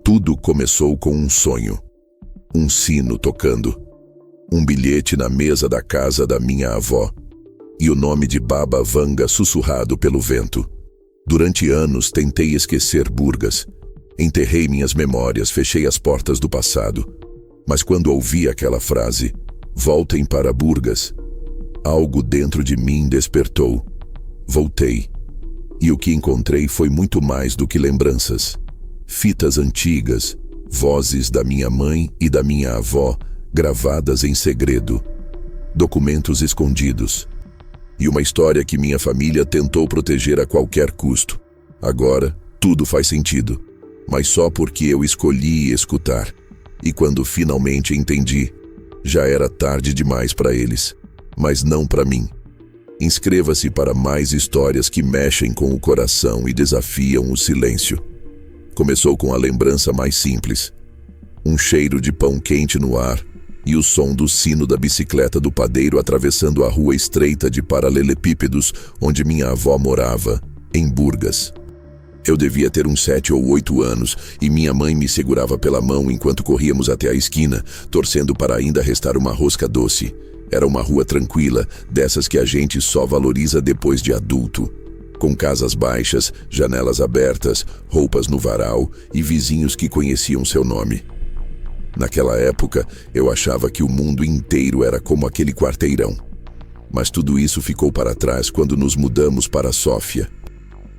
Tudo começou com um sonho. Um sino tocando. Um bilhete na mesa da casa da minha avó. E o nome de Baba Vanga sussurrado pelo vento. Durante anos tentei esquecer Burgas. Enterrei minhas memórias, fechei as portas do passado. Mas quando ouvi aquela frase, voltem para Burgas, algo dentro de mim despertou. Voltei. E o que encontrei foi muito mais do que lembranças. Fitas antigas, vozes da minha mãe e da minha avó, gravadas em segredo. Documentos escondidos. E uma história que minha família tentou proteger a qualquer custo. Agora, tudo faz sentido. Mas só porque eu escolhi escutar. E quando finalmente entendi, já era tarde demais para eles. Mas não para mim. Inscreva-se para mais histórias que mexem com o coração e desafiam o silêncio. Começou com a lembrança mais simples. Um cheiro de pão quente no ar e o som do sino da bicicleta do padeiro atravessando a rua estreita de paralelepípedos onde minha avó morava, em Burgas. Eu devia ter uns 7 ou 8 anos e minha mãe me segurava pela mão enquanto corríamos até a esquina, torcendo para ainda restar uma rosca doce. Era uma rua tranquila, dessas que a gente só valoriza depois de adulto. Com casas baixas, janelas abertas, roupas no varal e vizinhos que conheciam seu nome. Naquela época, eu achava que o mundo inteiro era como aquele quarteirão. Mas tudo isso ficou para trás quando nos mudamos para Sófia.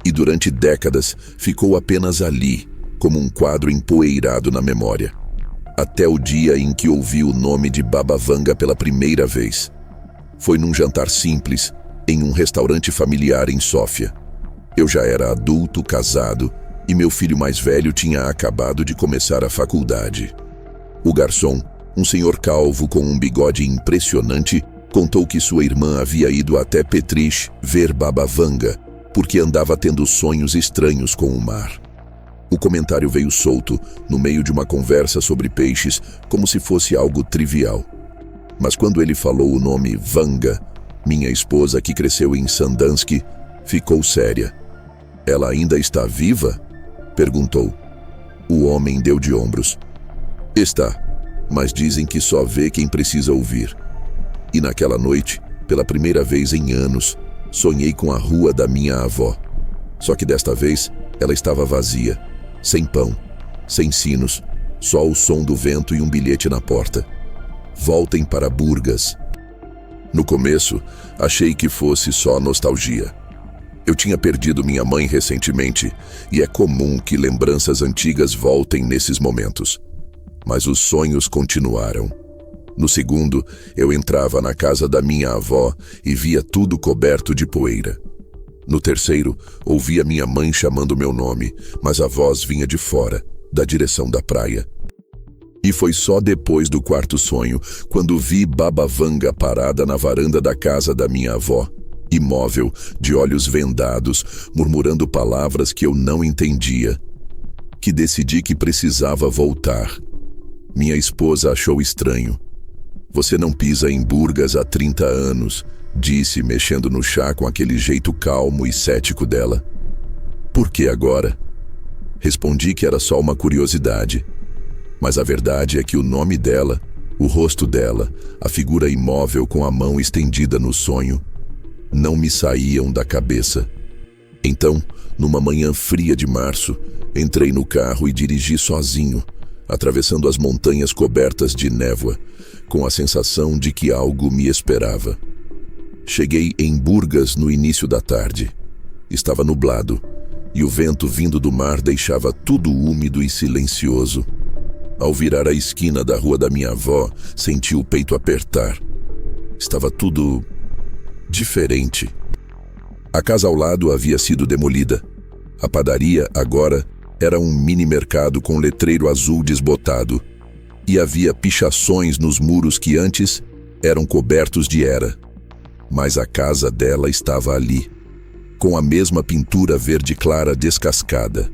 E durante décadas, ficou apenas ali, como um quadro empoeirado na memória. Até o dia em que ouvi o nome de Baba Vanga pela primeira vez. Foi num jantar simples, em um restaurante familiar em Sófia. Eu já era adulto, casado, e meu filho mais velho tinha acabado de começar a faculdade. O garçom, um senhor calvo com um bigode impressionante, contou que sua irmã havia ido até Petrich ver Baba Vanga, porque andava tendo sonhos estranhos com o mar. O comentário veio solto, no meio de uma conversa sobre peixes, como se fosse algo trivial. Mas quando ele falou o nome Vanga, minha esposa, que cresceu em Sandanski, ficou séria. Ela ainda está viva? Perguntou. O homem deu de ombros. Está, mas dizem que só vê quem precisa ouvir. E naquela noite, pela primeira vez em anos, sonhei com a rua da minha avó. Só que desta vez, ela estava vazia, sem pão, sem sinos, só o som do vento e um bilhete na porta. Voltem para Burgas. No começo, achei que fosse só nostalgia. Eu tinha perdido minha mãe recentemente, e é comum que lembranças antigas voltem nesses momentos. Mas os sonhos continuaram. No segundo, eu entrava na casa da minha avó e via tudo coberto de poeira. No terceiro, ouvia minha mãe chamando meu nome, mas a voz vinha de fora, da direção da praia. E foi só depois do quarto sonho, quando vi Baba Vanga parada na varanda da casa da minha avó, imóvel, de olhos vendados, murmurando palavras que eu não entendia, que decidi que precisava voltar. Minha esposa achou estranho. Você não pisa em Burgas há 30 anos, disse, mexendo no chá com aquele jeito calmo e cético dela. Por que agora? Respondi que era só uma curiosidade. Mas a verdade é que o nome dela, o rosto dela, a figura imóvel com a mão estendida no sonho, não me saíam da cabeça. Então, numa manhã fria de março, entrei no carro e dirigi sozinho, atravessando as montanhas cobertas de névoa, com a sensação de que algo me esperava. Cheguei em Burgas no início da tarde. Estava nublado, e o vento vindo do mar deixava tudo úmido e silencioso. Ao virar a esquina da rua da minha avó, senti o peito apertar. Estava tudo diferente. A casa ao lado havia sido demolida. A padaria, agora, era um mini-mercado com letreiro azul desbotado. E havia pichações nos muros que antes eram cobertos de era. Mas a casa dela estava ali, com a mesma pintura verde clara descascada,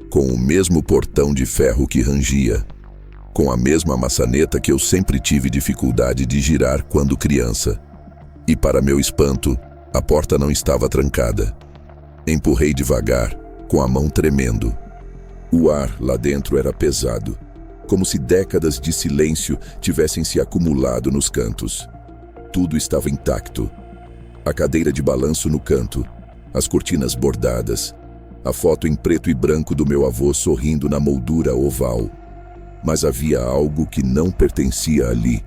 com o mesmo portão de ferro que rangia, com a mesma maçaneta que eu sempre tive dificuldade de girar quando criança. E para meu espanto, a porta não estava trancada. Empurrei devagar, com a mão tremendo. O ar lá dentro era pesado, como se décadas de silêncio tivessem se acumulado nos cantos. Tudo estava intacto. A cadeira de balanço no canto, as cortinas bordadas, a foto em preto e branco do meu avô sorrindo na moldura oval. Mas havia algo que não pertencia ali.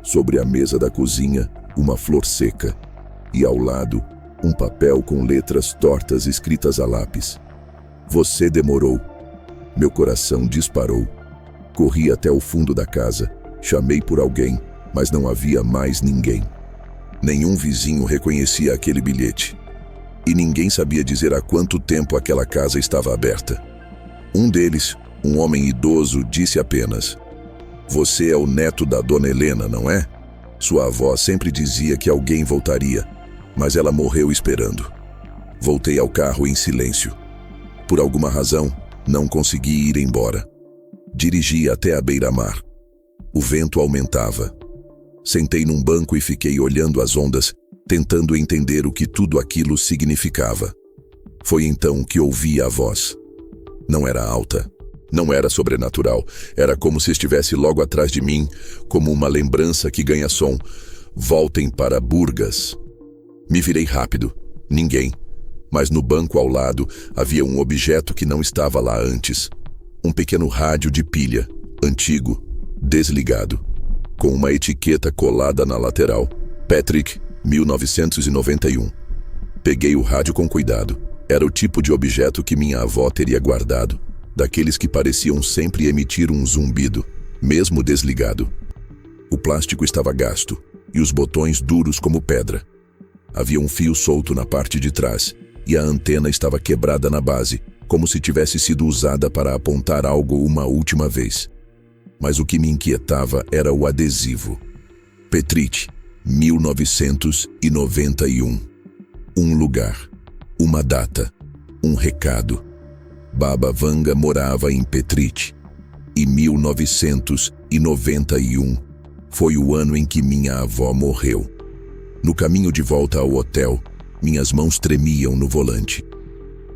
Sobre a mesa da cozinha, uma flor seca. E ao lado, um papel com letras tortas escritas a lápis. Você demorou. Meu coração disparou. Corri até o fundo da casa, chamei por alguém, mas não havia mais ninguém. Nenhum vizinho reconhecia aquele bilhete. E ninguém sabia dizer há quanto tempo aquela casa estava aberta. Um deles, um homem idoso, disse apenas: "Você é o neto da Dona Helena, não é? Sua avó sempre dizia que alguém voltaria, mas ela morreu esperando." Voltei ao carro em silêncio. Por alguma razão, não consegui ir embora. Dirigi até a beira-mar. O vento aumentava. Sentei num banco e fiquei olhando as ondas, tentando entender o que tudo aquilo significava. Foi então que ouvi a voz. Não era alta, não era sobrenatural, era como se estivesse logo atrás de mim, como uma lembrança que ganha som. Voltem para Burgas. Me virei rápido. Ninguém. Mas no banco ao lado havia um objeto que não estava lá antes. Um pequeno rádio de pilha, antigo, desligado, com uma etiqueta colada na lateral. Patrick, 1991. Peguei o rádio com cuidado. Era o tipo de objeto que minha avó teria guardado, daqueles que pareciam sempre emitir um zumbido, mesmo desligado. O plástico estava gasto e os botões duros como pedra. Havia um fio solto na parte de trás e a antena estava quebrada na base, como se tivesse sido usada para apontar algo uma última vez. Mas o que me inquietava era o adesivo. Petrite, 1991. Um lugar, uma data, um recado. Baba Vanga morava em Petrite. E 1991 foi o ano em que minha avó morreu. No caminho de volta ao hotel, minhas mãos tremiam no volante.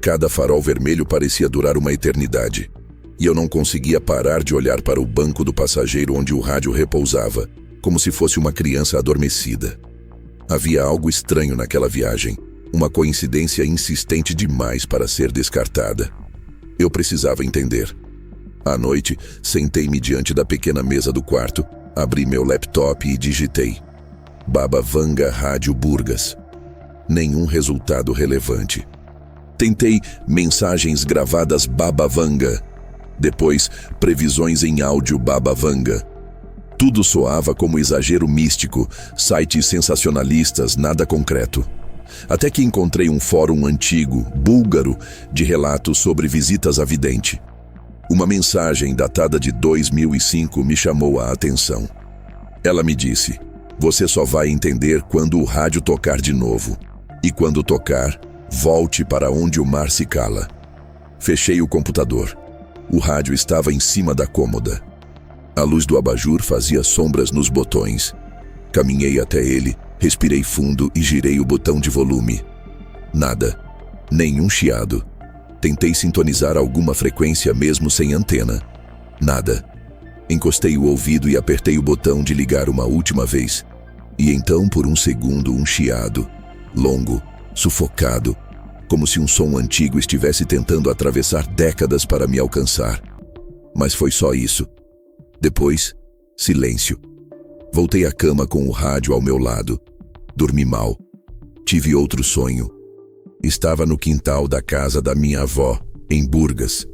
Cada farol vermelho parecia durar uma eternidade. E eu não conseguia parar de olhar para o banco do passageiro onde o rádio repousava, como se fosse uma criança adormecida. Havia algo estranho naquela viagem, uma coincidência insistente demais para ser descartada. Eu precisava entender. À noite, sentei-me diante da pequena mesa do quarto, abri meu laptop e digitei: Baba Vanga Rádio Burgas. Nenhum resultado relevante. Tentei mensagens gravadas Baba Vanga. Depois, previsões em áudio Baba Vanga. Tudo soava como exagero místico, sites sensacionalistas, nada concreto. Até que encontrei um fórum antigo, búlgaro, de relatos sobre visitas a vidente. Uma mensagem datada de 2005 me chamou a atenção. Ela me disse: "Você só vai entender quando o rádio tocar de novo. E quando tocar, volte para onde o mar se cala." Fechei o computador. O rádio estava em cima da cômoda. A luz do abajur fazia sombras nos botões. Caminhei até ele, respirei fundo e girei o botão de volume. Nada. Nenhum chiado. Tentei sintonizar alguma frequência mesmo sem antena. Nada. Encostei o ouvido e apertei o botão de ligar uma última vez. E então, por um segundo, um chiado. Longo, sufocado, como se um som antigo estivesse tentando atravessar décadas para me alcançar. Mas foi só isso. Depois, silêncio. Voltei à cama com o rádio ao meu lado. Dormi mal. Tive outro sonho. Estava no quintal da casa da minha avó, em Burgas.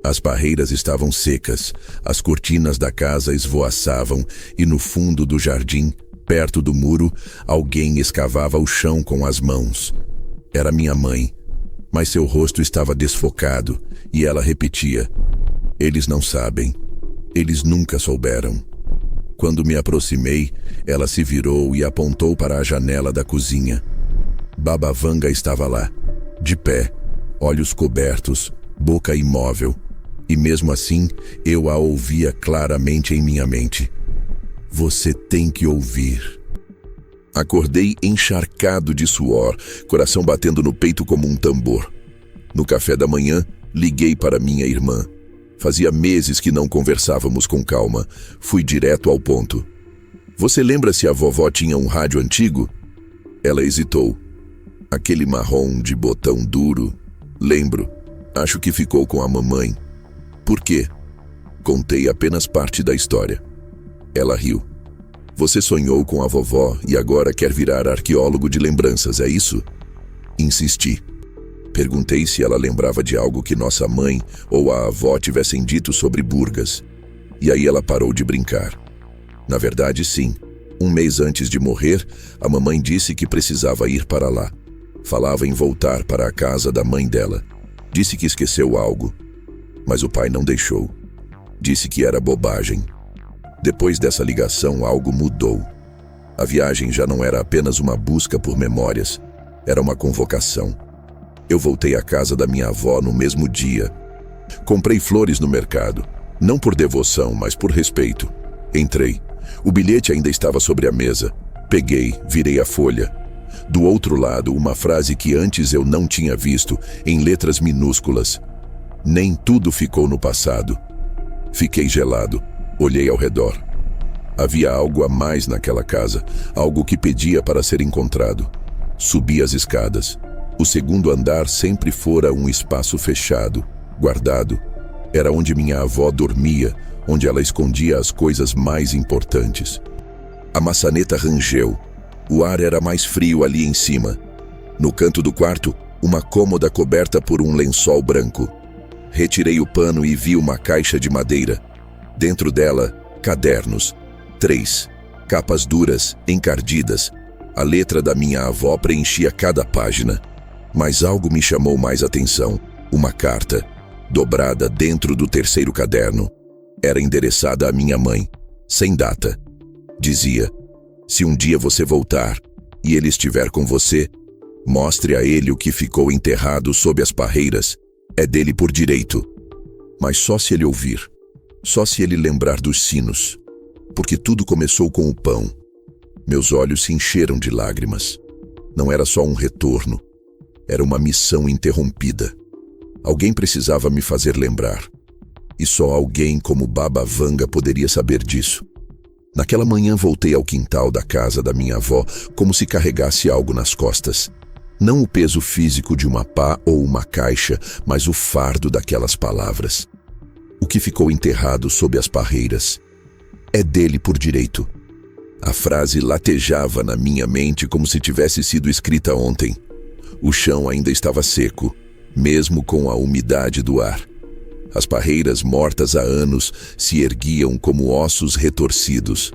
As parreiras estavam secas, as cortinas da casa esvoaçavam e no fundo do jardim, perto do muro, alguém escavava o chão com as mãos. Era minha mãe, mas seu rosto estava desfocado e ela repetia: "Eles não sabem. Eles nunca souberam." Quando me aproximei, ela se virou e apontou para a janela da cozinha. Baba Vanga estava lá, de pé, olhos cobertos, boca imóvel. E mesmo assim, eu a ouvia claramente em minha mente. "Você tem que ouvir." Acordei encharcado de suor, coração batendo no peito como um tambor. No café da manhã, liguei para minha irmã. Fazia meses que não conversávamos com calma. Fui direto ao ponto. Você lembra se a vovó tinha um rádio antigo? Ela hesitou. Aquele marrom de botão duro. Lembro. Acho que ficou com a mamãe. Por quê? Contei apenas parte da história. Ela riu. Você sonhou com a vovó e agora quer virar arqueólogo de lembranças, é isso? Insisti. Perguntei se ela lembrava de algo que nossa mãe ou a avó tivessem dito sobre Burgas. E aí ela parou de brincar. Na verdade, sim. Um mês antes de morrer, a mamãe disse que precisava ir para lá. Falava em voltar para a casa da mãe dela. Disse que esqueceu algo. Mas o pai não deixou. Disse que era bobagem. Depois dessa ligação, algo mudou. A viagem já não era apenas uma busca por memórias. Era uma convocação. Eu voltei à casa da minha avó no mesmo dia. Comprei flores no mercado. Não por devoção, mas por respeito. Entrei. O bilhete ainda estava sobre a mesa. Peguei, virei a folha. Do outro lado, uma frase que antes eu não tinha visto, em letras minúsculas. Nem tudo ficou no passado. Fiquei gelado. Olhei ao redor. Havia algo a mais naquela casa, algo que pedia para ser encontrado. Subi as escadas. O segundo andar sempre fora um espaço fechado, guardado. Era onde minha avó dormia, onde ela escondia as coisas mais importantes. A maçaneta rangeu. O ar era mais frio ali em cima. No canto do quarto, uma cômoda coberta por um lençol branco. Retirei o pano e vi uma caixa de madeira. Dentro dela, cadernos. 3. Capas duras, encardidas. A letra da minha avó preenchia cada página. Mas algo me chamou mais atenção. Uma carta, dobrada dentro do terceiro caderno. Era endereçada à minha mãe, sem data. Dizia: se um dia você voltar e ele estiver com você, mostre a ele o que ficou enterrado sob as parreiras. É dele por direito. Mas só se ele ouvir. Só se ele lembrar dos sinos. Porque tudo começou com o pão. Meus olhos se encheram de lágrimas. Não era só um retorno. Era uma missão interrompida. Alguém precisava me fazer lembrar. E só alguém como Baba Vanga poderia saber disso. Naquela manhã voltei ao quintal da casa da minha avó como se carregasse algo nas costas. Não o peso físico de uma pá ou uma caixa, mas o fardo daquelas palavras. O que ficou enterrado sob as parreiras. É dele por direito. A frase latejava na minha mente como se tivesse sido escrita ontem. O chão ainda estava seco, mesmo com a umidade do ar. As parreiras mortas há anos se erguiam como ossos retorcidos.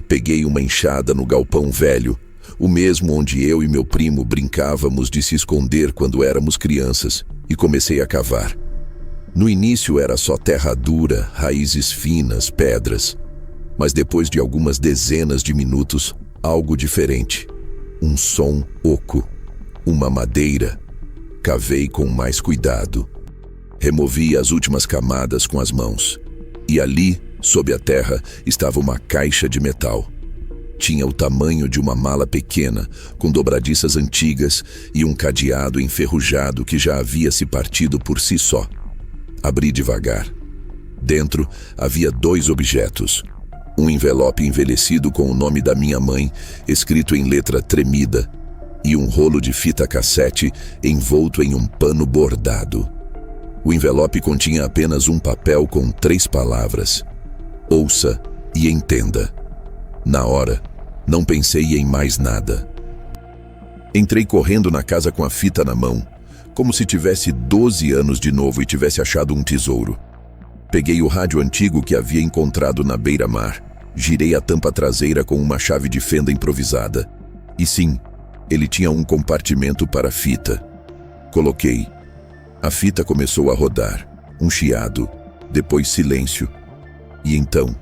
Peguei uma enxada no galpão velho, o mesmo onde eu e meu primo brincávamos de se esconder quando éramos crianças, e comecei a cavar. No início era só terra dura, raízes finas, pedras. Mas depois de algumas dezenas de minutos, algo diferente. Um som oco. Uma madeira. Cavei com mais cuidado. Removi as últimas camadas com as mãos. E ali, sob a terra, estava uma caixa de metal. Tinha o tamanho de uma mala pequena, com dobradiças antigas e um cadeado enferrujado que já havia se partido por si só. Abri devagar. Dentro havia 2 objetos. Um envelope envelhecido com o nome da minha mãe, escrito em letra tremida, e um rolo de fita cassete envolto em um pano bordado. O envelope continha apenas um papel com 3 palavras: ouça e entenda. Na hora, não pensei em mais nada. Entrei correndo na casa com a fita na mão, como se tivesse 12 anos de novo e tivesse achado um tesouro. Peguei o rádio antigo que havia encontrado na beira-mar. Girei a tampa traseira com uma chave de fenda improvisada. E sim, ele tinha um compartimento para fita. Coloquei. A fita começou a rodar. Um chiado, depois silêncio. E então,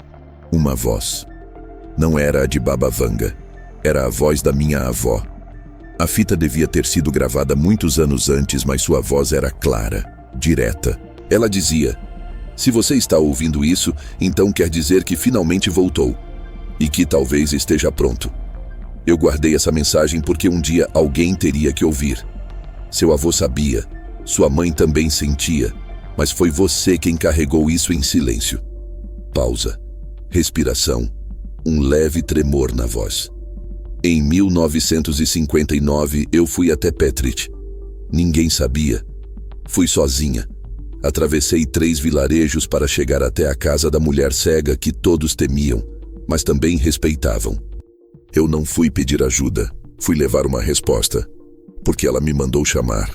uma voz. Não era a de Baba Vanga. Era a voz da minha avó. A fita devia ter sido gravada muitos anos antes, mas sua voz era clara, direta. Ela dizia: se você está ouvindo isso, então quer dizer que finalmente voltou. E que talvez esteja pronto. Eu guardei essa mensagem porque um dia alguém teria que ouvir. Seu avô sabia. Sua mãe também sentia. Mas foi você quem carregou isso em silêncio. Pausa. Respiração. Um leve tremor na voz. Em 1959, eu fui até Petrich. Ninguém sabia. Fui sozinha. Atravessei 3 vilarejos para chegar até a casa da mulher cega que todos temiam, mas também respeitavam. Eu não fui pedir ajuda, fui levar uma resposta, porque ela me mandou chamar.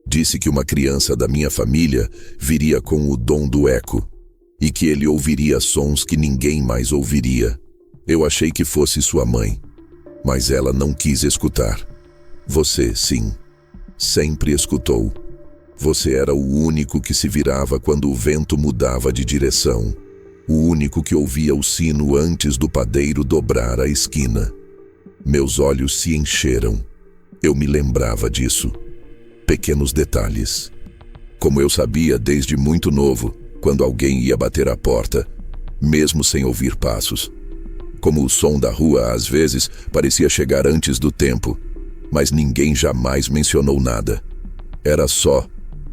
Disse que uma criança da minha família viria com o dom do eco, e que ele ouviria sons que ninguém mais ouviria. Eu achei que fosse sua mãe, mas ela não quis escutar. Você, sim, sempre escutou. Você era o único que se virava quando o vento mudava de direção. O único que ouvia o sino antes do padeiro dobrar a esquina. Meus olhos se encheram. Eu me lembrava disso. Pequenos detalhes. Como eu sabia desde muito novo, quando alguém ia bater à porta, mesmo sem ouvir passos. Como o som da rua às vezes parecia chegar antes do tempo, mas ninguém jamais mencionou nada. Era só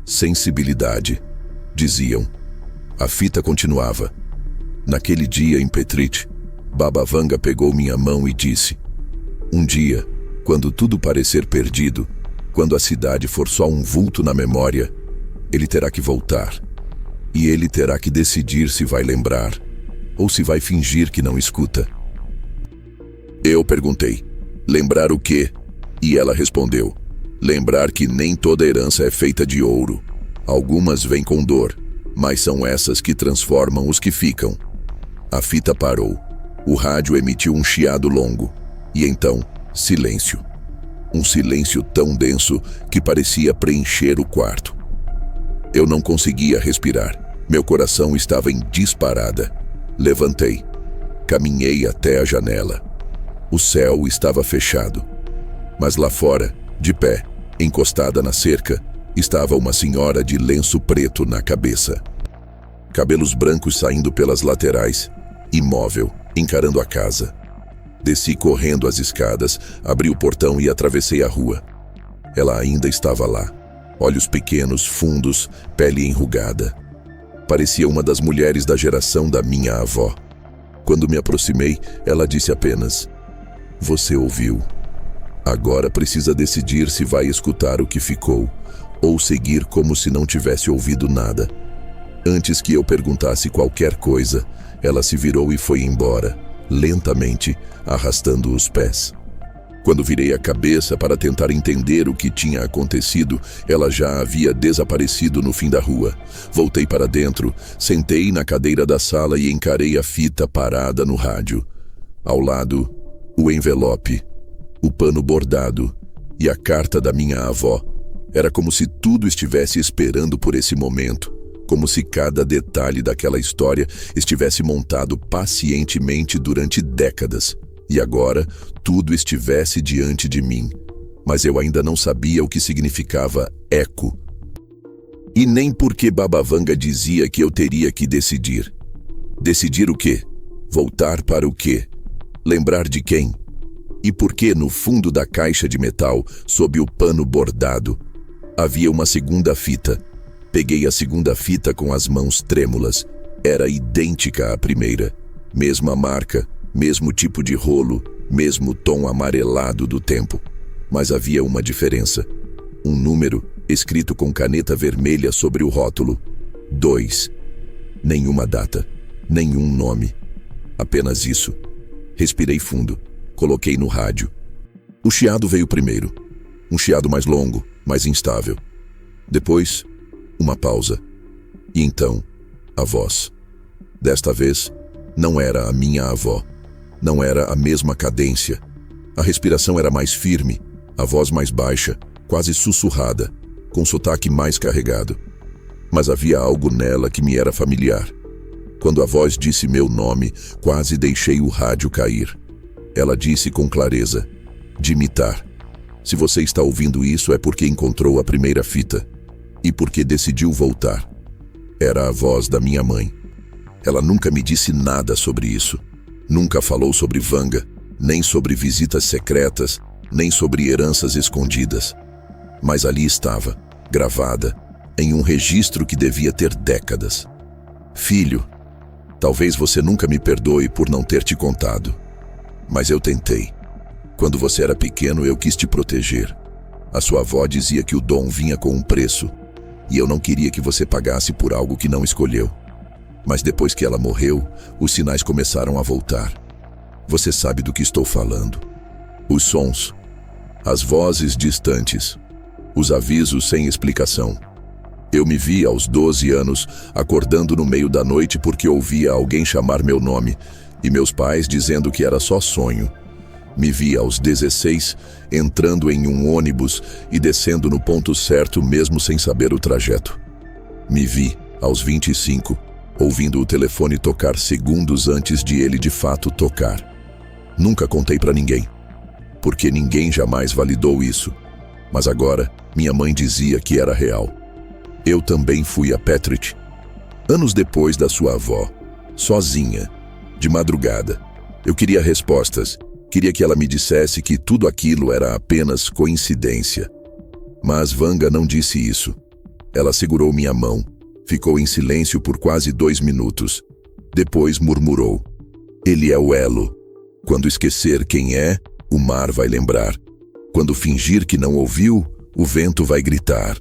sensibilidade, diziam. A fita continuava. Naquele dia em Petrich, Baba Vanga pegou minha mão e disse: um dia, quando tudo parecer perdido, quando a cidade for só um vulto na memória, ele terá que voltar. E ele terá que decidir se vai lembrar, ou se vai fingir que não escuta. Eu perguntei: lembrar o quê? E ela respondeu: lembrar que nem toda herança é feita de ouro. Algumas vêm com dor, mas são essas que transformam os que ficam. A fita parou. O rádio emitiu um chiado longo. E então, silêncio. Um silêncio tão denso que parecia preencher o quarto. Eu não conseguia respirar. Meu coração estava em disparada. Levantei. Caminhei até a janela. O céu estava fechado. Mas lá fora, de pé, encostada na cerca, estava uma senhora de lenço preto na cabeça. Cabelos brancos saindo pelas laterais, imóvel, encarando a casa. Desci correndo as escadas, abri o portão e atravessei a rua. Ela ainda estava lá. Olhos pequenos, fundos, pele enrugada. Parecia uma das mulheres da geração da minha avó. Quando me aproximei, ela disse apenas: "Você ouviu. Agora precisa decidir se vai escutar o que ficou, ou seguir como se não tivesse ouvido nada." Antes que eu perguntasse qualquer coisa, ela se virou e foi embora, lentamente, arrastando os pés. Quando virei a cabeça para tentar entender o que tinha acontecido, ela já havia desaparecido no fim da rua. Voltei para dentro, sentei na cadeira da sala e encarei a fita parada no rádio. Ao lado, o envelope, o pano bordado e a carta da minha avó. Era como se tudo estivesse esperando por esse momento, como se cada detalhe daquela história estivesse montado pacientemente durante décadas. E agora, tudo estivesse diante de mim. Mas eu ainda não sabia o que significava eco. E nem porque Baba Vanga dizia que eu teria que decidir. Decidir o quê? Voltar para o quê? Lembrar de quem? E por que no fundo da caixa de metal, sob o pano bordado, havia uma segunda fita? Peguei a segunda fita com as mãos trêmulas. Era idêntica à primeira. Mesma marca, mesmo tipo de rolo, mesmo tom amarelado do tempo. Mas havia uma diferença. Um número escrito com caneta vermelha sobre o rótulo. 2. Nenhuma data, nenhum nome. Apenas isso. Respirei fundo. Coloquei no rádio. O chiado veio primeiro. Um chiado mais longo, mais instável. Depois, uma pausa. E então, a voz. Desta vez, não era a minha avó. Não era a mesma cadência. A respiração era mais firme, a voz mais baixa, quase sussurrada, com sotaque mais carregado. Mas havia algo nela que me era familiar. Quando a voz disse meu nome, quase deixei o rádio cair. Ela disse com clareza: "Dimitar. Se você está ouvindo isso é porque encontrou a primeira fita. E porque decidiu voltar." Era a voz da minha mãe. Ela nunca me disse nada sobre isso. Nunca falou sobre Vanga, nem sobre visitas secretas, nem sobre heranças escondidas. Mas ali estava, gravada, em um registro que devia ter décadas. Filho, talvez você nunca me perdoe por não ter te contado, mas eu tentei. Quando você era pequeno, eu quis te proteger. A sua avó dizia que o dom vinha com um preço, e eu não queria que você pagasse por algo que não escolheu. Mas depois que ela morreu, os sinais começaram a voltar. Você sabe do que estou falando. Os sons, as vozes distantes, os avisos sem explicação. Eu me vi aos 12 anos acordando no meio da noite porque ouvia alguém chamar meu nome e meus pais dizendo que era só sonho. Me vi aos 16 entrando em um ônibus e descendo no ponto certo mesmo sem saber o trajeto. Me vi aos 25 ouvindo o telefone tocar segundos antes de ele de fato tocar. Nunca contei para ninguém, porque ninguém jamais validou isso. Mas agora, minha mãe dizia que era real. Eu também fui a Petrich, anos depois da sua avó, sozinha, de madrugada. Eu queria respostas, queria que ela me dissesse que tudo aquilo era apenas coincidência. Mas Vanga não disse isso. Ela segurou minha mão, ficou em silêncio por quase 2 minutos. Depois murmurou: "Ele é o elo. Quando esquecer quem é, o mar vai lembrar. Quando fingir que não ouviu, o vento vai gritar."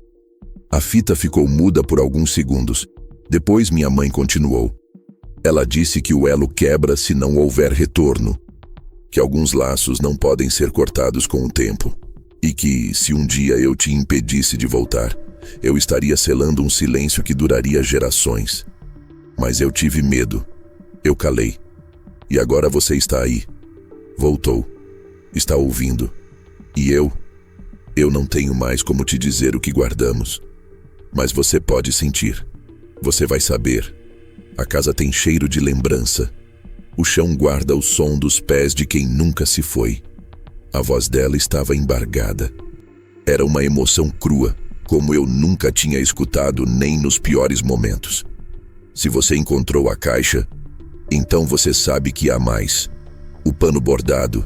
A fita ficou muda por alguns segundos. Depois minha mãe continuou. Ela disse que o elo quebra se não houver retorno, que alguns laços não podem ser cortados com o tempo, e que, se um dia eu te impedisse de voltar, eu estaria selando um silêncio que duraria gerações. Mas eu tive medo. Eu calei. E agora você está aí. Voltou. Está ouvindo. E eu não tenho mais como te dizer o que guardamos. Mas você pode sentir. Você vai saber. A casa tem cheiro de lembrança. O chão guarda o som dos pés de quem nunca se foi. A voz dela estava embargada. Era uma emoção crua, como eu nunca tinha escutado nem nos piores momentos. Se você encontrou a caixa, então você sabe que há mais. O pano bordado,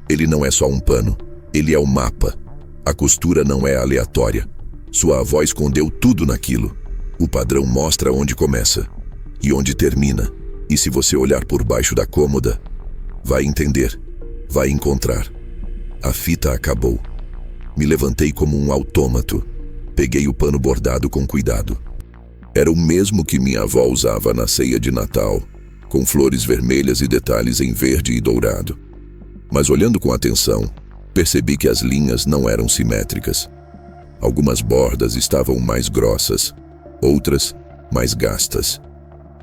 ele não é só um pano, ele é o mapa. A costura não é aleatória. Sua avó escondeu tudo naquilo. O padrão mostra onde começa e onde termina. E se você olhar por baixo da cômoda, vai entender, vai encontrar. A fita acabou. Me levantei como um autômato. Peguei o pano bordado com cuidado. Era o mesmo que minha avó usava na ceia de Natal, com flores vermelhas e detalhes em verde e dourado. Mas olhando com atenção, percebi que as linhas não eram simétricas. Algumas bordas estavam mais grossas, outras mais gastas.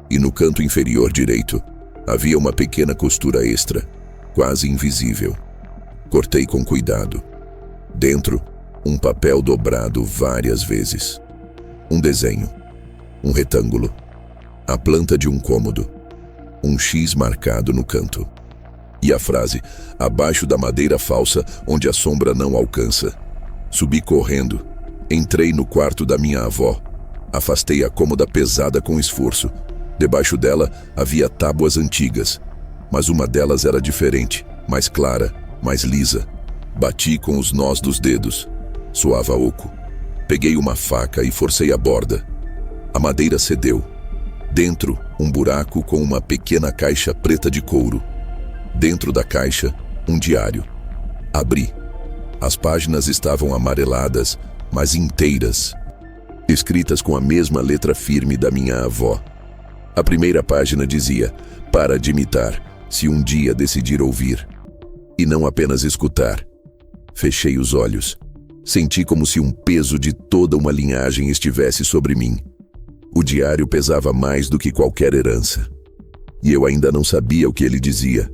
E no canto inferior direito, havia uma pequena costura extra, quase invisível. Cortei com cuidado. Dentro, um papel dobrado várias vezes. Um desenho. Um retângulo. A planta de um cômodo. Um X marcado no canto. E a frase: "Abaixo da madeira falsa, onde a sombra não alcança." Subi correndo. Entrei no quarto da minha avó. Afastei a cômoda pesada com esforço. Debaixo dela havia tábuas antigas, mas uma delas era diferente, mais clara, mais lisa. Bati com os nós dos dedos. Soava oco. Peguei uma faca e forcei a borda. A madeira cedeu. Dentro, um buraco com uma pequena caixa preta de couro. Dentro da caixa, um diário. Abri. As páginas estavam amareladas, mas inteiras, escritas com a mesma letra firme da minha avó. A primeira página dizia: "Para de imitar, se um dia decidir ouvir." E não apenas escutar. Fechei os olhos. Senti como se um peso de toda uma linhagem estivesse sobre mim. O diário pesava mais do que qualquer herança. E eu ainda não sabia o que ele dizia.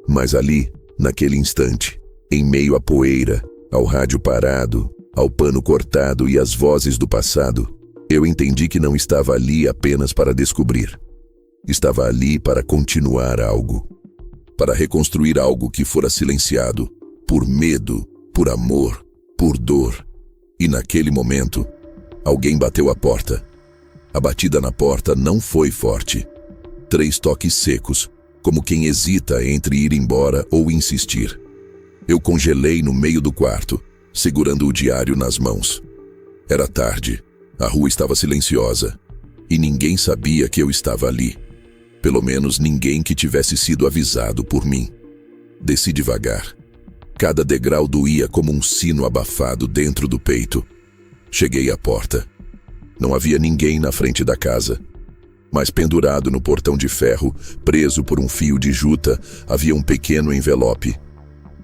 Mas ali, naquele instante, em meio à poeira, ao rádio parado, ao pano cortado e às vozes do passado, eu entendi que não estava ali apenas para descobrir. Estava ali para continuar algo. Para reconstruir algo que fora silenciado, por medo, por amor, por dor. E naquele momento, alguém bateu a porta. A batida na porta não foi forte. 3 toques secos, como quem hesita entre ir embora ou insistir. Eu congelei no meio do quarto, segurando o diário nas mãos. Era tarde. A rua estava silenciosa e ninguém sabia que eu estava ali. Pelo menos ninguém que tivesse sido avisado por mim. Desci devagar. Cada degrau doía como um sino abafado dentro do peito. Cheguei à porta. Não havia ninguém na frente da casa. Mas pendurado no portão de ferro, preso por um fio de juta, havia um pequeno envelope.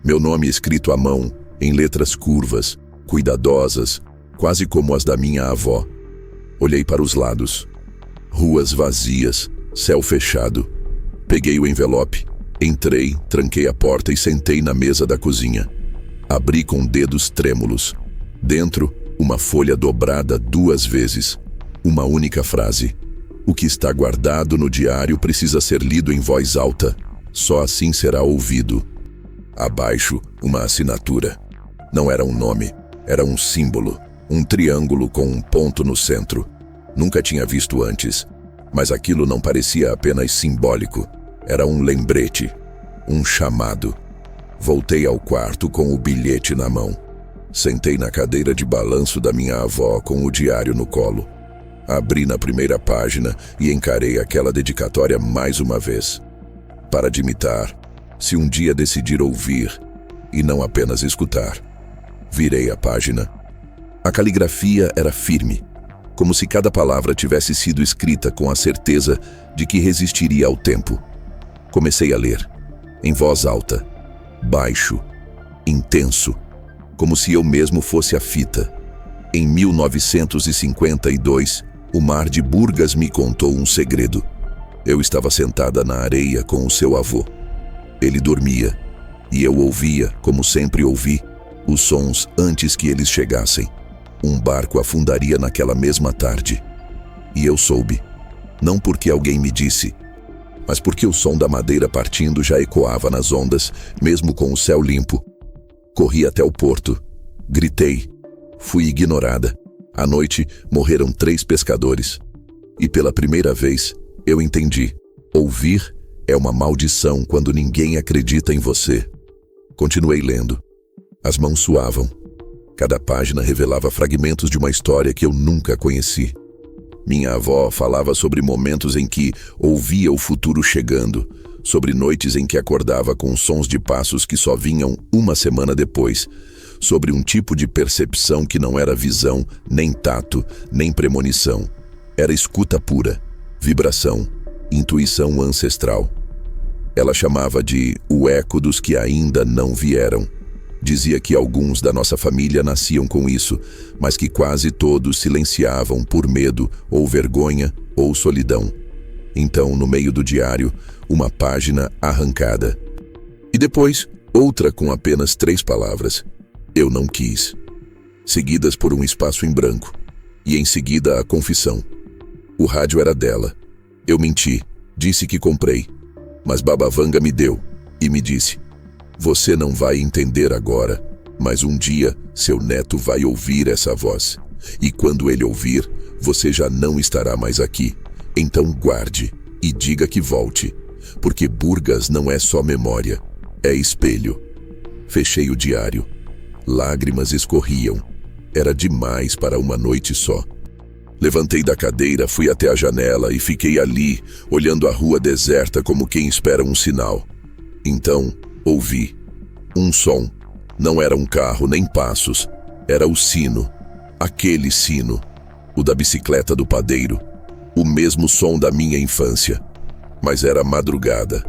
Meu nome escrito à mão, em letras curvas, cuidadosas, quase como as da minha avó. Olhei para os lados. Ruas vazias, céu fechado. Peguei o envelope, entrei, tranquei a porta e sentei na mesa da cozinha. Abri com dedos trêmulos. Dentro, uma folha dobrada 2 vezes. Uma única frase. O que está guardado no diário precisa ser lido em voz alta. Só assim será ouvido. Abaixo, uma assinatura. Não era um nome, era um símbolo. Um triângulo com um ponto no centro. Nunca tinha visto antes, mas aquilo não parecia apenas simbólico. Era um lembrete, um chamado. Voltei ao quarto com o bilhete na mão. Sentei na cadeira de balanço da minha avó com o diário no colo. Abri na primeira página e encarei aquela dedicatória mais uma vez. Para de imitar, se um dia decidir ouvir e não apenas escutar. Virei a página. A caligrafia era firme, como se cada palavra tivesse sido escrita com a certeza de que resistiria ao tempo. Comecei a ler, em voz alta, baixo, intenso, como se eu mesmo fosse a fita. Em 1952, o mar de Burgas me contou um segredo. Eu estava sentada na areia com o seu avô. Ele dormia, e eu ouvia, como sempre ouvi, os sons antes que eles chegassem. Um barco afundaria naquela mesma tarde. E eu soube, não porque alguém me disse, mas porque o som da madeira partindo já ecoava nas ondas, mesmo com o céu limpo. Corri até o porto. Gritei. Fui ignorada. À noite, morreram 3 pescadores. E pela primeira vez, eu entendi. Ouvir é uma maldição quando ninguém acredita em você. Continuei lendo. As mãos suavam. Cada página revelava fragmentos de uma história que eu nunca conheci. Minha avó falava sobre momentos em que ouvia o futuro chegando, sobre noites em que acordava com sons de passos que só vinham 1 semana depois, sobre um tipo de percepção que não era visão, nem tato, nem premonição. Era escuta pura, vibração, intuição ancestral. Ela chamava de o eco dos que ainda não vieram. Dizia que alguns da nossa família nasciam com isso, mas que quase todos silenciavam por medo, ou vergonha, ou solidão. Então, no meio do diário, uma página arrancada. E depois, outra com apenas 3 palavras. Eu não quis. Seguidas por um espaço em branco. E em seguida a confissão. O rádio era dela. Eu menti, disse que comprei. Mas Baba Vanga me deu e me disse: você não vai entender agora, mas um dia seu neto vai ouvir essa voz. E quando ele ouvir, você já não estará mais aqui. Então guarde e diga que volte, porque Burgas não é só memória, é espelho. Fechei o diário. Lágrimas escorriam. Era demais para uma noite só. Levantei da cadeira, fui até a janela e fiquei ali, olhando a rua deserta como quem espera um sinal. Então, ouvi. Um som. Não era um carro nem passos. Era o sino. Aquele sino. O da bicicleta do padeiro. O mesmo som da minha infância. Mas era madrugada.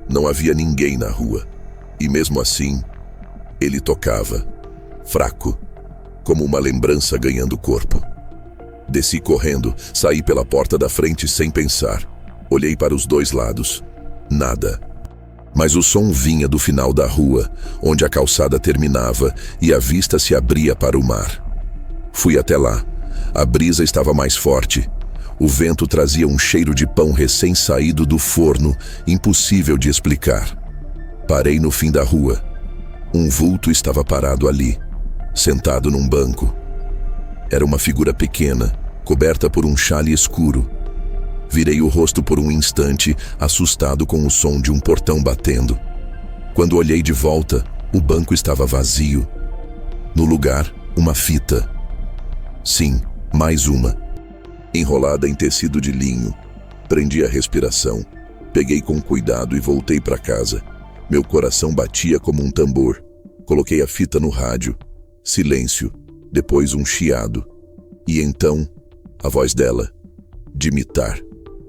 Não havia ninguém na rua. E mesmo assim, ele tocava. Fraco. Como uma lembrança ganhando corpo. Desci correndo, saí pela porta da frente sem pensar. Olhei para os 2 lados. Nada. Mas o som vinha do final da rua, onde a calçada terminava e a vista se abria para o mar. Fui até lá. A brisa estava mais forte. O vento trazia um cheiro de pão recém-saído do forno, impossível de explicar. Parei no fim da rua. Um vulto estava parado ali, sentado num banco. Era uma figura pequena, coberta por um xale escuro. Virei o rosto por um instante, assustado com o som de um portão batendo. Quando olhei de volta, o banco estava vazio. No lugar, uma fita. Sim, Mais uma. Enrolada em tecido de linho. Prendi a respiração. Peguei com cuidado e voltei para casa. Meu coração batia como um tambor. Coloquei a fita no rádio. Silêncio. Depois um chiado. E então, a voz dela. Dimitar.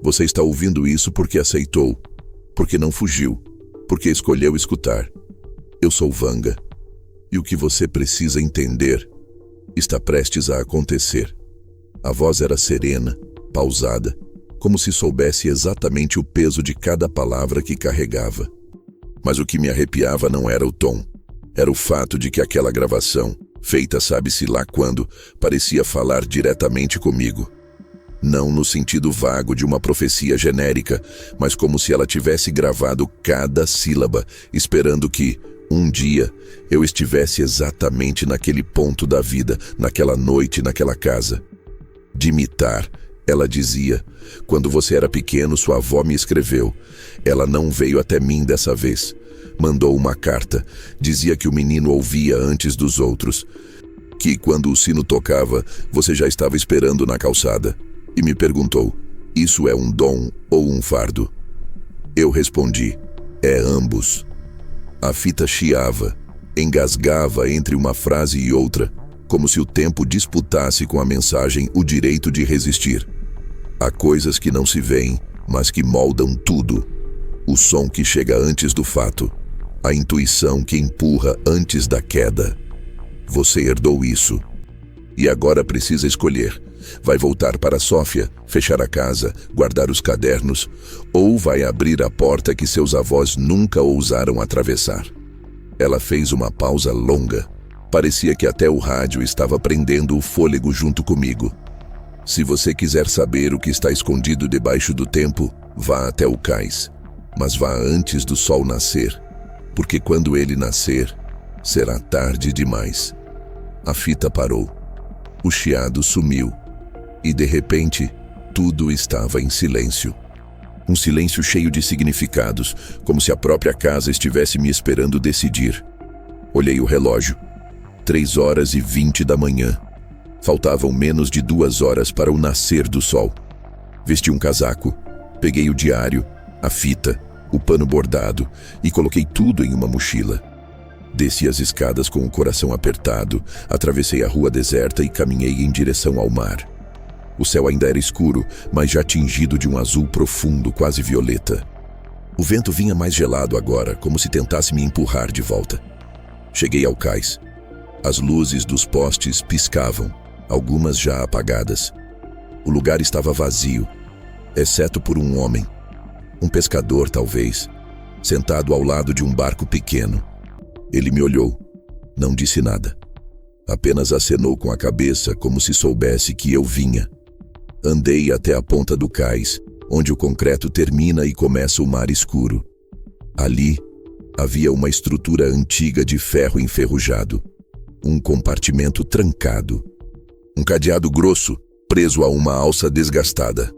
Você está ouvindo isso porque aceitou. Porque não fugiu. Porque escolheu escutar. Eu sou Vanga. E o que você precisa entender está prestes a acontecer. A voz era serena, pausada, como se soubesse exatamente o peso de cada palavra que carregava. Mas o que me arrepiava não era o tom. Era o fato de que aquela gravação, feita sabe-se lá quando, parecia falar diretamente comigo. Não no sentido vago de uma profecia genérica, mas como se ela tivesse gravado cada sílaba, esperando que, um dia, eu estivesse exatamente naquele ponto da vida, naquela noite, naquela casa. Dimitar, ela dizia. Quando você era pequeno, sua avó me escreveu. Ela não veio até mim dessa vez. Mandou uma carta. Dizia que o menino ouvia antes dos outros. Que quando o sino tocava, você já estava esperando na calçada. E me perguntou, isso é um dom ou um fardo? Eu respondi, é ambos. A fita chiava, engasgava entre uma frase e outra, como se o tempo disputasse com a mensagem o direito de resistir. Há coisas que não se veem, mas que moldam tudo. O som que chega antes do fato, a intuição que empurra antes da queda. Você herdou isso. E agora precisa escolher. Vai voltar para Sófia, fechar a casa, guardar os cadernos, ou vai abrir a porta que seus avós nunca ousaram atravessar? Ela fez uma pausa longa. Parecia que até o rádio estava prendendo o fôlego junto comigo. Se você quiser saber o que está escondido debaixo do tempo, vá até o cais. Mas vá antes do sol nascer, porque quando ele nascer, será tarde demais. A fita parou. O chiado sumiu. E de repente, tudo estava em silêncio. Um silêncio cheio de significados, como se a própria casa estivesse me esperando decidir. Olhei o relógio. 3h20 da manhã. Faltavam menos de 2 horas para o nascer do sol. Vesti um casaco, peguei o diário, a fita, o pano bordado e coloquei tudo em uma mochila. Desci as escadas com o coração apertado, atravessei a rua deserta e caminhei em direção ao mar. O céu ainda era escuro, mas já tingido de um azul profundo, quase violeta. O vento vinha mais gelado agora, como se tentasse me empurrar de volta. Cheguei ao cais. As luzes dos postes piscavam, algumas já apagadas. O lugar estava vazio, exceto por um homem. Um pescador, talvez, sentado ao lado de um barco pequeno. Ele me olhou. Não disse nada. Apenas acenou com a cabeça, como se soubesse que eu vinha. Andei até a ponta do cais, onde o concreto termina e começa o mar escuro. Ali, havia uma estrutura antiga de ferro enferrujado. Um compartimento trancado. Um cadeado grosso, preso a uma alça desgastada.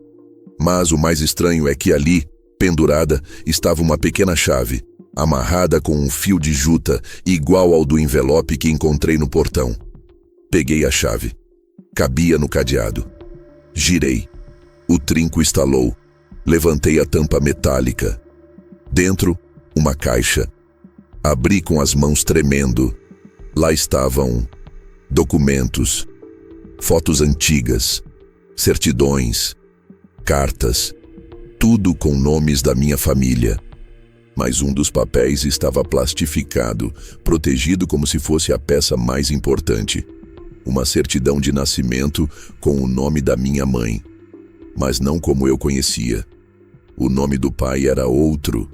Mas o mais estranho é que ali, pendurada, estava uma pequena chave, amarrada com um fio de juta igual ao do envelope que encontrei no portão. Peguei a chave. Cabia no cadeado. Girei. O trinco estalou. Levantei a tampa metálica. Dentro, uma caixa. Abri com as mãos tremendo. Lá estavam documentos, fotos antigas, certidões, cartas, tudo com nomes da minha família. Mas um dos papéis estava plastificado, protegido como se fosse a peça mais importante. Uma certidão de nascimento com o nome da minha mãe, mas não como eu conhecia. O nome do pai era outro,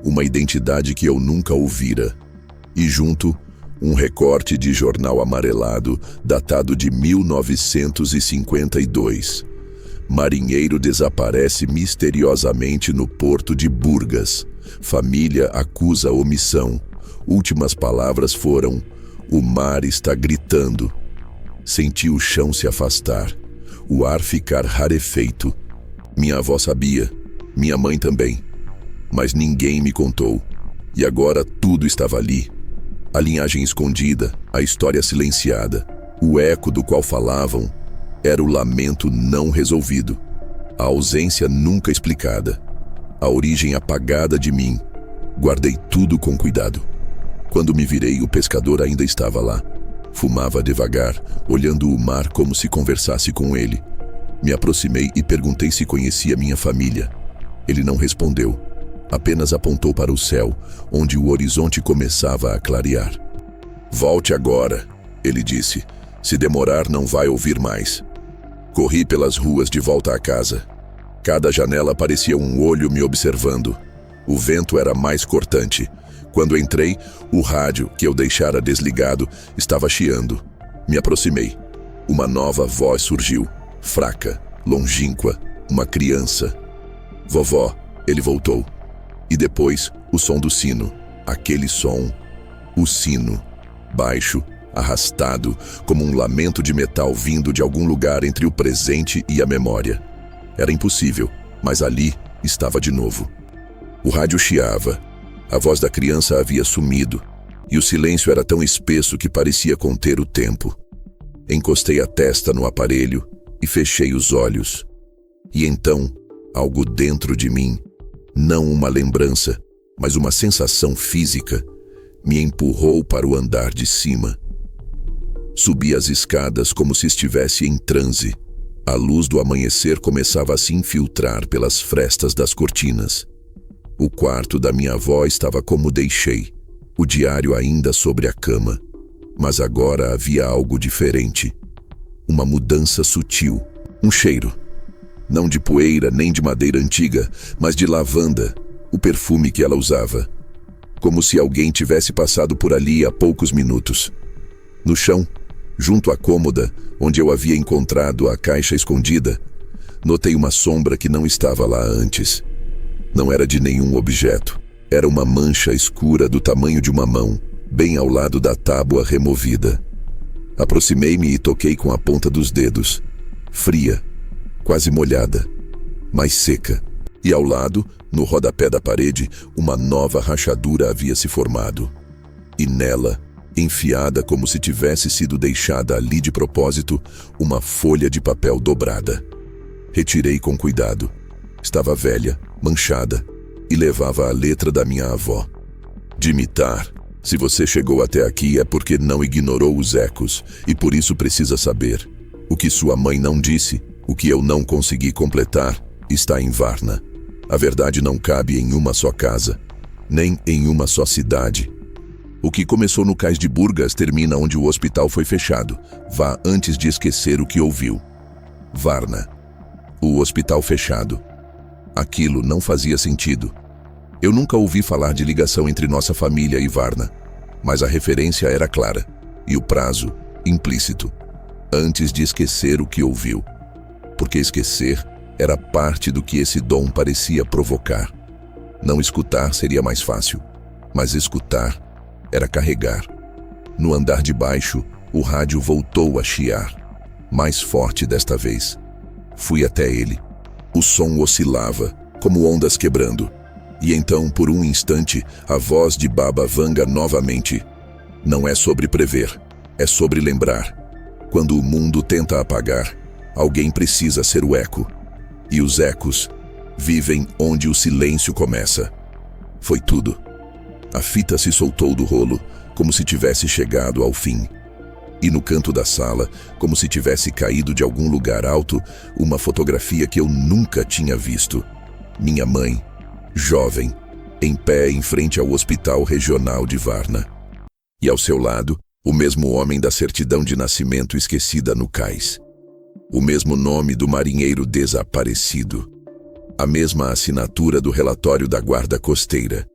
uma identidade que eu nunca ouvira. E junto, um recorte de jornal amarelado, datado de 1952. Marinheiro desaparece misteriosamente no porto de Burgas. Família acusa omissão. Últimas palavras foram: o mar está gritando. Senti o chão se afastar, o ar ficar rarefeito. Minha avó sabia, minha mãe também. Mas ninguém me contou. E agora tudo estava ali. A linhagem escondida, a história silenciada, o eco do qual falavam, Era o lamento não resolvido, a ausência nunca explicada, a origem apagada de mim. Guardei tudo com cuidado. Quando me virei, o pescador ainda estava lá. Fumava devagar, olhando o mar como se conversasse com ele. Me aproximei e perguntei se conhecia minha família. Ele não respondeu, apenas apontou para o céu, onde o horizonte começava a clarear. "Volte agora", ele disse. "Se demorar, não vai ouvir mais." Corri pelas ruas de volta à casa. Cada janela parecia um olho me observando. O vento era mais cortante. Quando entrei, o rádio, que eu deixara desligado, estava chiando. Me aproximei. Uma nova voz surgiu, fraca, longínqua, uma criança. "Vovó", ele voltou. E depois, o som do sino. Aquele som. O sino. Baixo, arrastado, como um lamento de metal vindo de algum lugar entre o presente e a memória. Era impossível, mas ali estava de novo. O rádio chiava. A voz da criança havia sumido, e o silêncio era tão espesso que parecia conter o tempo. Encostei a testa no aparelho e fechei os olhos. E então, algo dentro de mim, não uma lembrança, mas uma sensação física, me empurrou para o andar de cima. Subi as escadas como se estivesse em transe. A luz do amanhecer começava a se infiltrar pelas frestas das cortinas. O quarto da minha avó estava como deixei, o diário ainda sobre a cama. Mas agora havia algo diferente. Uma mudança sutil, um cheiro. Não de poeira nem de madeira antiga, mas de lavanda, o perfume que ela usava. Como se alguém tivesse passado por ali há poucos minutos. No chão, junto à cômoda, onde eu havia encontrado a caixa escondida, notei uma sombra que não estava lá antes. Não era de nenhum objeto. Era uma mancha escura do tamanho de uma mão, bem ao lado da tábua removida. Aproximei-me e toquei com a ponta dos dedos. Fria, quase molhada, mas seca. E ao lado, no rodapé da parede, uma nova rachadura havia se formado. E nela, enfiada como se tivesse sido deixada ali de propósito, uma folha de papel dobrada. Retirei com cuidado. Estava velha, manchada, e levava a letra da minha avó. Dimitar, se você chegou até aqui é porque não ignorou os ecos, e por isso precisa saber. O que sua mãe não disse, o que eu não consegui completar, está em Varna. A verdade não cabe em uma só casa, nem em uma só cidade. O que começou no cais de Burgas termina onde o hospital foi fechado. Vá antes de esquecer o que ouviu. Varna. O hospital fechado. Aquilo não fazia sentido. Eu nunca ouvi falar de ligação entre nossa família e Varna, mas a referência era clara, e o prazo, implícito. Antes de esquecer o que ouviu. Porque esquecer era parte do que esse dom parecia provocar. Não escutar seria mais fácil, mas escutar era carregar. No andar de baixo, o rádio voltou a chiar, mais forte desta vez. Fui até ele. O som oscilava, como ondas quebrando. E então, por um instante, a voz de Baba Vanga novamente. Não é sobre prever, é sobre lembrar. Quando o mundo tenta apagar, alguém precisa ser o eco. E os ecos vivem onde o silêncio começa. Foi tudo. A fita se soltou do rolo, como se tivesse chegado ao fim. E no canto da sala, como se tivesse caído de algum lugar alto, uma fotografia que eu nunca tinha visto. Minha mãe, jovem, em pé em frente ao Hospital Regional de Varna. E ao seu lado, o mesmo homem da certidão de nascimento esquecida no cais. O mesmo nome do marinheiro desaparecido. A mesma assinatura do relatório da guarda costeira.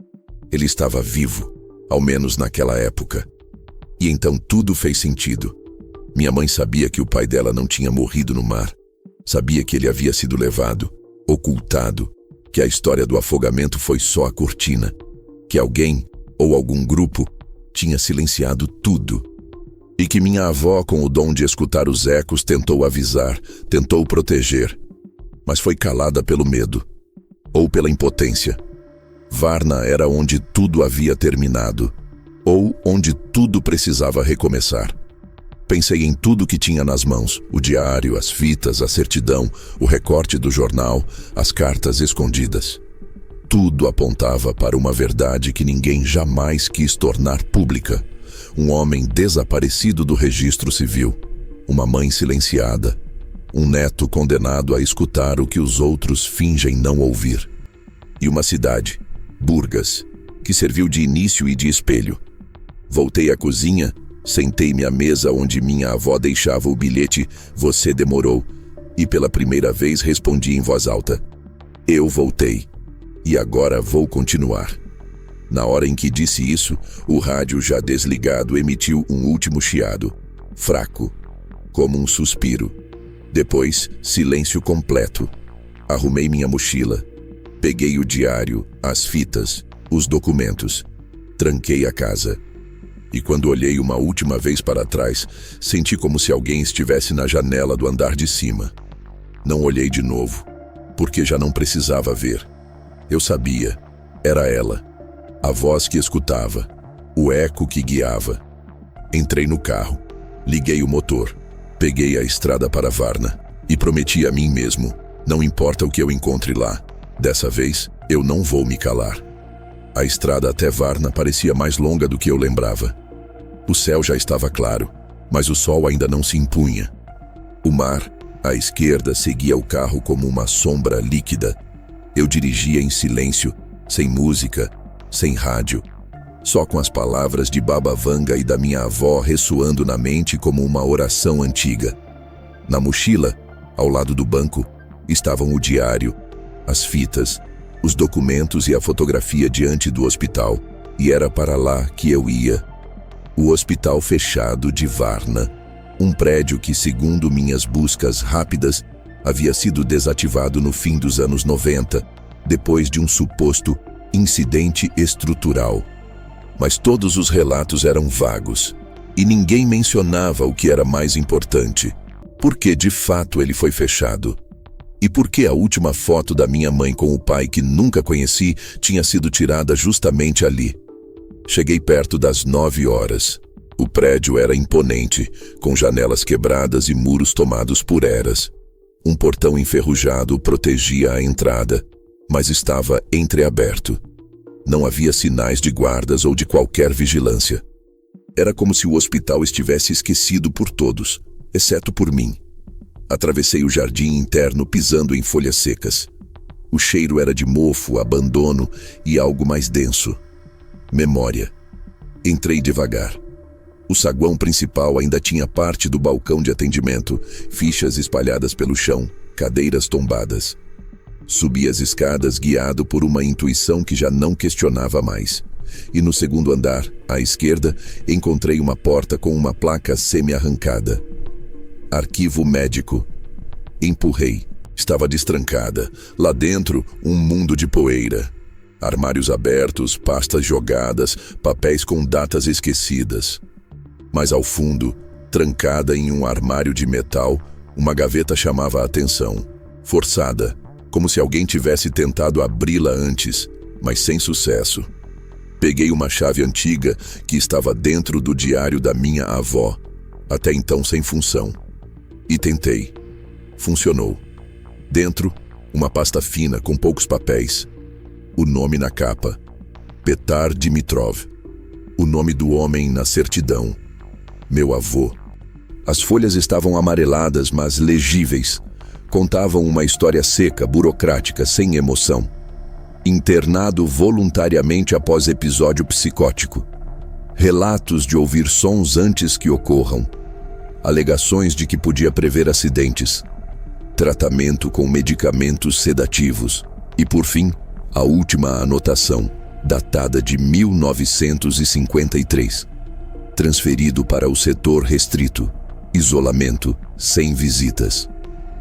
Ele estava vivo, ao menos naquela época. E então tudo fez sentido. Minha mãe sabia que o pai dela não tinha morrido no mar. Sabia que ele havia sido levado, ocultado, que a história do afogamento foi só a cortina, que alguém, ou algum grupo, tinha silenciado tudo. E que minha avó, com o dom de escutar os ecos, tentou avisar, tentou proteger, mas foi calada pelo medo, ou pela impotência. Varna era onde tudo havia terminado, ou onde tudo precisava recomeçar. Pensei em tudo que tinha nas mãos: o diário, as fitas, a certidão, o recorte do jornal, as cartas escondidas. Tudo apontava para uma verdade que ninguém jamais quis tornar pública. Um homem desaparecido do registro civil, uma mãe silenciada, um neto condenado a escutar o que os outros fingem não ouvir. E uma cidade, Burgas, que serviu de início e de espelho. Voltei à cozinha, sentei-me à mesa onde minha avó deixava o bilhete "Você demorou", e pela primeira vez respondi em voz alta: "Eu voltei, e agora vou continuar". Na hora em que disse isso, o rádio já desligado emitiu um último chiado, fraco, como um suspiro. Depois, silêncio completo. Arrumei minha mochila. Peguei o diário, as fitas, os documentos. Tranquei a casa. E quando olhei uma última vez para trás, senti como se alguém estivesse na janela do andar de cima. Não olhei de novo, porque já não precisava ver. Eu sabia, era ela. A voz que escutava, o eco que guiava. Entrei no carro, liguei o motor, peguei a estrada para Varna e prometi a mim mesmo: não importa o que eu encontre lá, dessa vez eu não vou me calar. A estrada até Varna parecia mais longa do que eu lembrava. O céu já estava claro, mas o sol ainda não se impunha. O mar, à esquerda, seguia o carro como uma sombra líquida. Eu dirigia em silêncio, sem música, sem rádio, só com as palavras de Baba Vanga e da minha avó ressoando na mente como uma oração antiga. Na mochila, ao lado do banco, estavam o diário, as fitas, os documentos e a fotografia diante do hospital, e era para lá que eu ia. O hospital fechado de Varna, um prédio que, segundo minhas buscas rápidas, havia sido desativado no fim dos anos 90, depois de um suposto incidente estrutural. Mas todos os relatos eram vagos, e ninguém mencionava o que era mais importante: por que de fato ele foi fechado? E por que a última foto da minha mãe com o pai que nunca conheci tinha sido tirada justamente ali? Cheguei perto das 9 horas. O prédio era imponente, com janelas quebradas e muros tomados por eras. Um portão enferrujado protegia a entrada, mas estava entreaberto. Não havia sinais de guardas ou de qualquer vigilância. Era como se o hospital estivesse esquecido por todos, exceto por mim. Atravessei o jardim interno pisando em folhas secas. O cheiro era de mofo, abandono e algo mais denso: memória. Entrei devagar. O saguão principal ainda tinha parte do balcão de atendimento, fichas espalhadas pelo chão, cadeiras tombadas. Subi as escadas guiado por uma intuição que já não questionava mais. E no segundo andar, à esquerda, encontrei uma porta com uma placa semi-arrancada: Arquivo Médico. Empurrei. Estava destrancada. Lá dentro, um mundo de poeira. Armários abertos, pastas jogadas, papéis com datas esquecidas. Mas ao fundo, trancada em um armário de metal, uma gaveta chamava a atenção. Forçada, como se alguém tivesse tentado abri-la antes, mas sem sucesso. Peguei uma chave antiga que estava dentro do diário da minha avó, até então sem função. E tentei. Funcionou. Dentro, uma pasta fina com poucos papéis. O nome na capa: Petar Dimitrov. O nome do homem na certidão: meu avô. As folhas estavam amareladas, mas legíveis. Contavam uma história seca, burocrática, sem emoção. Internado voluntariamente após episódio psicótico. Relatos de ouvir sons antes que ocorram. Alegações de que podia prever acidentes. Tratamento com medicamentos sedativos. E, por fim, a última anotação, datada de 1953. Transferido para o setor restrito. Isolamento, sem visitas.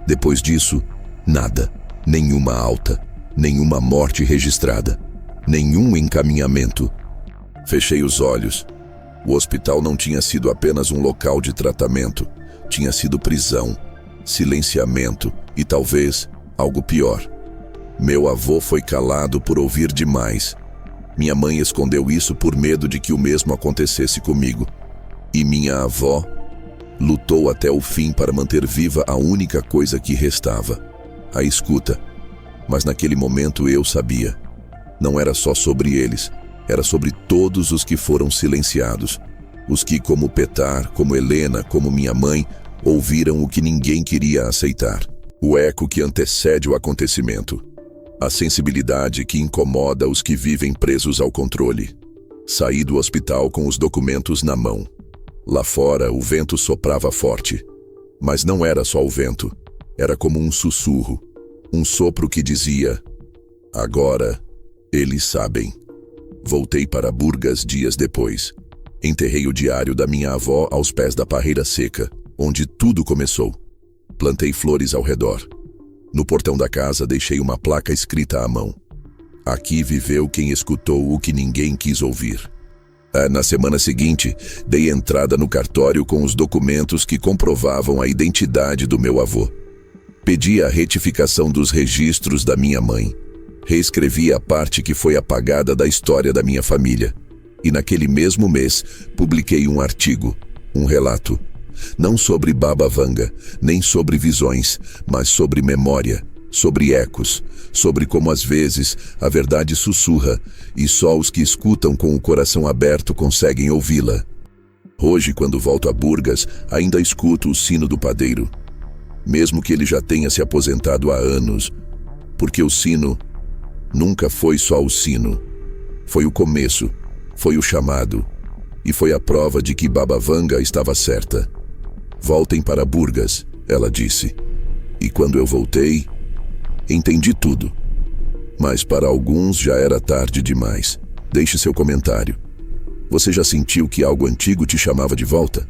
Depois disso, nada. Nenhuma alta, nenhuma morte registrada, nenhum encaminhamento. Fechei os olhos. O hospital não tinha sido apenas um local de tratamento. Tinha sido prisão, silenciamento e talvez algo pior. Meu avô foi calado por ouvir demais. Minha mãe escondeu isso por medo de que o mesmo acontecesse comigo. E minha avó Lutou até o fim para manter viva a única coisa que restava, a escuta. Mas naquele momento eu sabia. Não era só sobre eles, era sobre todos os que foram silenciados. Os que, como Petar, como Helena, como minha mãe, ouviram o que ninguém queria aceitar. O eco que antecede o acontecimento. A sensibilidade que incomoda os que vivem presos ao controle. Saí do hospital com os documentos na mão. Lá fora, o vento soprava forte. Mas não era só o vento. Era como um sussurro. Um sopro que dizia: agora, eles sabem. Voltei para Burgas dias depois. Enterrei o diário da minha avó aos pés da parreira seca, onde tudo começou. Plantei flores ao redor. No portão da casa deixei uma placa escrita à mão. Aqui viveu quem escutou o que ninguém quis ouvir. Na semana seguinte, dei entrada no cartório com os documentos que comprovavam a identidade do meu avô. Pedi a retificação dos registros da minha mãe. Reescrevi a parte que foi apagada da história da minha família. E naquele mesmo mês, publiquei um artigo, um relato. Não sobre Baba Vanga, nem sobre visões, mas sobre memória, sobre ecos, sobre como às vezes a verdade sussurra e só os que escutam com o coração aberto conseguem ouvi-la. Hoje, quando volto a Burgas, ainda escuto o sino do padeiro, mesmo que ele já tenha se aposentado há anos, porque o sino nunca foi só o sino. Foi o começo, foi o chamado, e foi a prova de que Baba Vanga estava certa. Voltem para Burgas, ela disse. E quando eu voltei, entendi tudo. Mas para alguns já era tarde demais. Deixe seu comentário. Você já sentiu que algo antigo te chamava de volta?